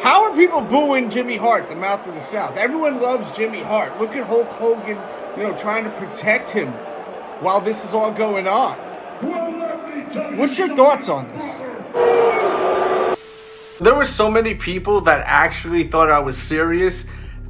How are people booing Jimmy Hart, the mouth of the South? Everyone loves Jimmy Hart. Look at Hulk Hogan, trying to protect him while this is all going on. What's your thoughts on this? There were so many people that actually thought I was serious.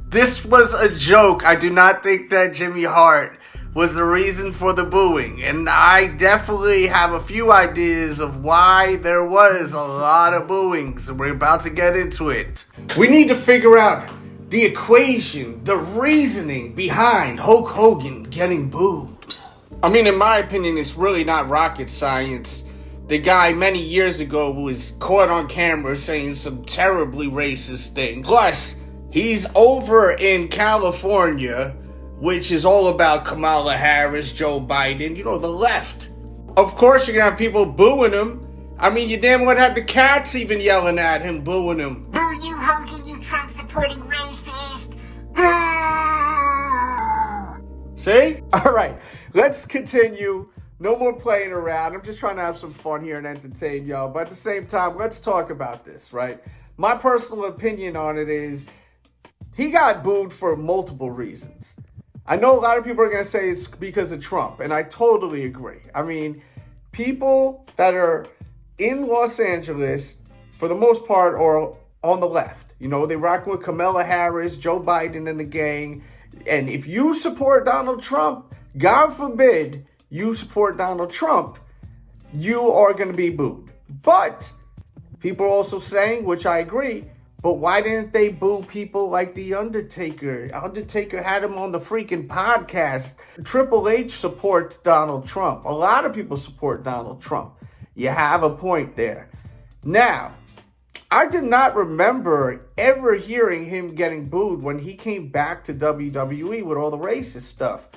This was a joke. I do not think that Jimmy Hart was the reason for the booing. And I definitely have a few ideas of why there was a lot of booings. We're about to get into it. We need to figure out the equation, the reasoning behind Hulk Hogan getting booed. I mean, in my opinion, it's really not rocket science. The guy many years ago was caught on camera saying some terribly racist things. Plus, he's over in California, which is all about Kamala Harris, Joe Biden, the left. Of course, you're going to have people booing him. I mean, you damn well had the cats even yelling at him, booing him. Boo you, Hogan, you Trump-supporting racist. Boo! See? All right, let's continue. No more playing around. I'm just trying to have some fun here and entertain y'all. But at the same time, let's talk about this, right? My personal opinion on it is he got booed for multiple reasons. I know a lot of people are going to say it's because of Trump, and I totally agree. I mean, people that are in Los Angeles, for the most part, are on the left. They rock with Kamala Harris, Joe Biden, and the gang. And if you support Donald Trump, God forbid you support Donald Trump, you are going to be booed. But people are also saying, which I agree, but why didn't they boo people like The Undertaker? Undertaker had him on the freaking podcast. Triple H supports Donald Trump. A lot of people support Donald Trump. You have a point there. Now, I did not remember ever hearing him getting booed when he came back to WWE with all the racist stuff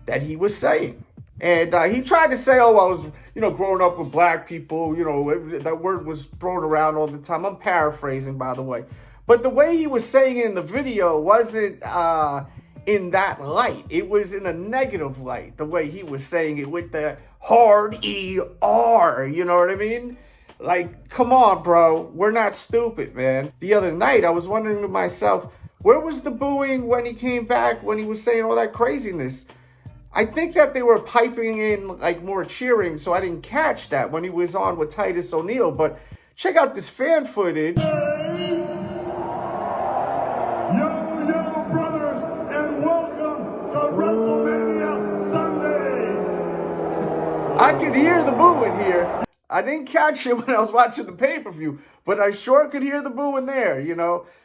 that he was saying. And he tried to say, oh, I was, growing up with black people, that word was thrown around all the time. I'm paraphrasing, by the way. But the way he was saying it in the video wasn't in that light. It was in a negative light, the way he was saying it with the hard E-R, you know what I mean? Like, come on, bro. We're not stupid, man. The other night, I was wondering to myself, where was the booing when he came back, when he was saying all that craziness? I think that they were piping in like more cheering, so I didn't catch that when he was on with Titus O'Neil. But check out this fan footage. Yo, brothers, and welcome to WrestleMania Sunday. I could hear the booing here. I didn't catch it when I was watching the pay-per-view, but I sure could hear the booing there,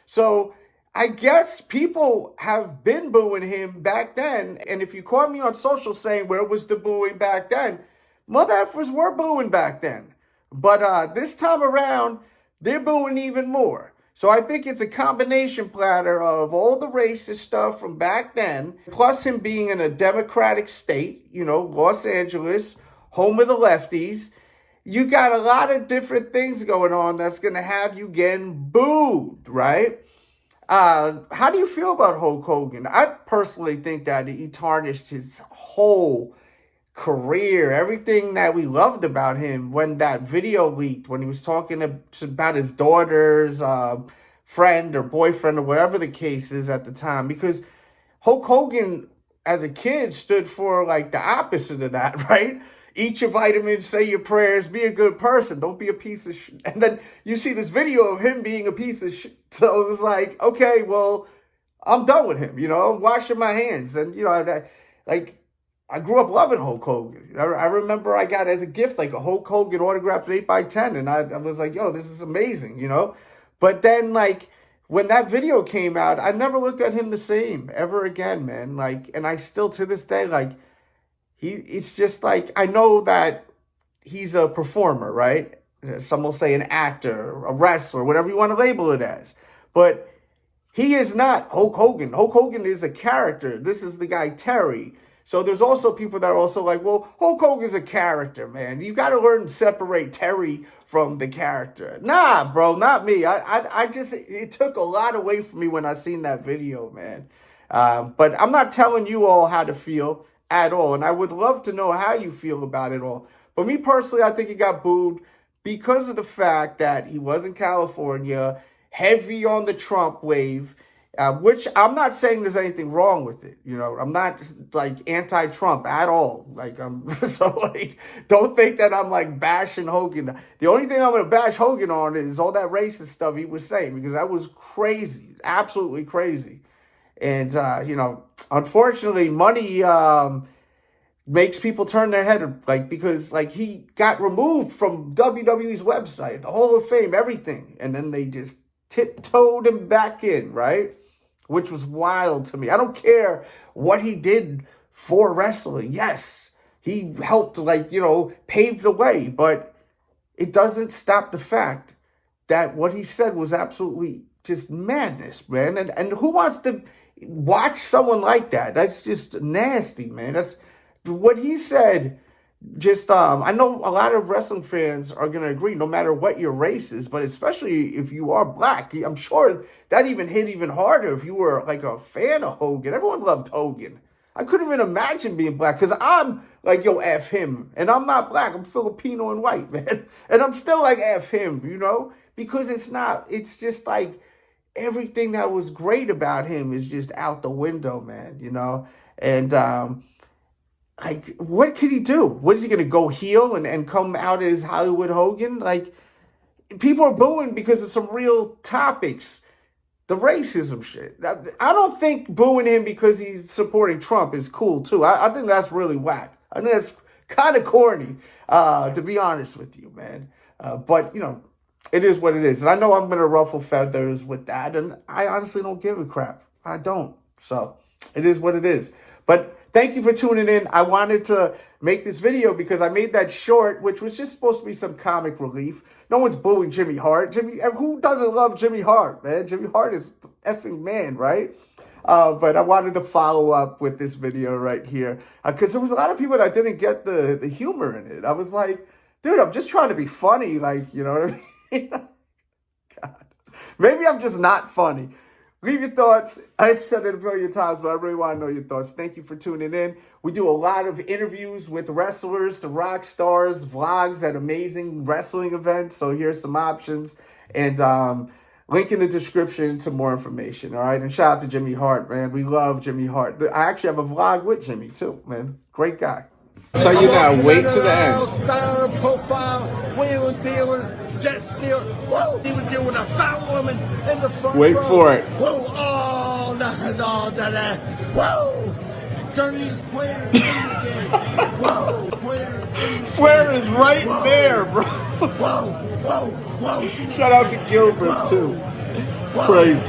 So I guess people have been booing him back then. And if you caught me on social saying, where was the booing back then? Mother effers were booing back then. But this time around, they're booing even more. So I think it's a combination platter of all the racist stuff from back then, plus him being in a Democratic state, Los Angeles, home of the lefties. You got a lot of different things going on that's going to have you getting booed, right? How do you feel about Hulk Hogan? I personally think that he tarnished his whole career, everything that we loved about him when that video leaked, when he was talking about his daughter's friend or boyfriend or whatever the case is at the time. Because Hulk Hogan, as a kid, stood for like the opposite of that, right? Eat your vitamins, say your prayers, be a good person, don't be a piece of shit. And then you see this video of him being a piece of shit. So it was like, okay, well, I'm done with him, I'm washing my hands. And, I grew up loving Hulk Hogan. I remember I got as a gift like a Hulk Hogan autographed 8x10. And I was like, yo, this is amazing, But then, when that video came out, I never looked at him the same ever again, man. And I still to this day, it's just I know that he's a performer, right? Some will say an actor, a wrestler, whatever you want to label it as. But he is not Hulk Hogan. Hulk Hogan is a character. This is the guy Terry. So there's also people that are also like, well, Hulk Hogan's a character, man. You got to learn to separate Terry from the character. Nah, bro, not me. I just, it took a lot away from me when I seen that video, man. But I'm not telling you all how to feel at all. And I would love to know how you feel about it all. But me personally, I think he got booed because of the fact that he was in California. heavy on the Trump wave, which I'm not saying there's anything wrong with it. You know, I'm not like anti-Trump at all. Like so like, don't think that I'm like bashing Hogan. The only thing I'm gonna bash Hogan on is all that racist stuff he was saying, because that was crazy, absolutely crazy. And you know, unfortunately, money makes people turn their head, like, because like he got removed from WWE's website, the Hall of Fame, everything, and then they just tiptoed him back in, right? Which was wild to me. I don't care what he did for wrestling. Yes, he helped, like, you know, pave the way, but it doesn't stop the fact that what he said was absolutely just madness, man. And who wants to watch someone like that? That's just nasty, man. That's what he said. Just I know a lot of wrestling fans are gonna agree, no matter what your race is, but especially if you are black. I'm sure that even hit even harder if you were like a fan of Hogan. Everyone loved Hogan. I couldn't even imagine being black, because I'm like, yo, F him. And I'm not black. I'm Filipino and white, man. And I'm still like, F him, you know? Because it's just like everything that was great about him is just out the window, man, you know? And like, what could he do? What is he going to go heel and come out as Hollywood Hogan? Like, people are booing because of some real topics. The racism shit. I don't think booing him because he's supporting Trump is cool, too. I think that's really whack. I think that's kind of corny, to be honest with you, man. But, you know, it is what it is. And I know I'm going to ruffle feathers with that, and I honestly don't give a crap. I don't. So, it is what it is. But thank you for tuning in. I wanted to make this video because I made that short, which was just supposed to be some comic relief. No one's booing Jimmy Hart. Who doesn't love Jimmy Hart, man? Jimmy Hart is the effing man, right? But I wanted to follow up with this video right here, because there was a lot of people that didn't get the humor in it. I was like, dude, I'm just trying to be funny, like, you know what I mean? God. Maybe I'm just not funny. Leave your thoughts. I've said it a million times, but I really want to know your thoughts. Thank you for tuning in. We do a lot of interviews with wrestlers, to rock stars, vlogs at amazing wrestling events. So here's some options. And link in the description to more information, all right? And shout out to Jimmy Hart, man. We love Jimmy Hart. I actually have a vlog with Jimmy, too, man. Great guy. So you gotta wait to the end. Style, profile, wheeling, dealing, jet stealing. Whoa! He would deal with a fat woman in the front Wait row. for it. Whoa! Oh, no, whoa! Gurney's playing again. Whoa! Flair is right there, bro. Whoa! Shout out to Gilbert, too. Crazy.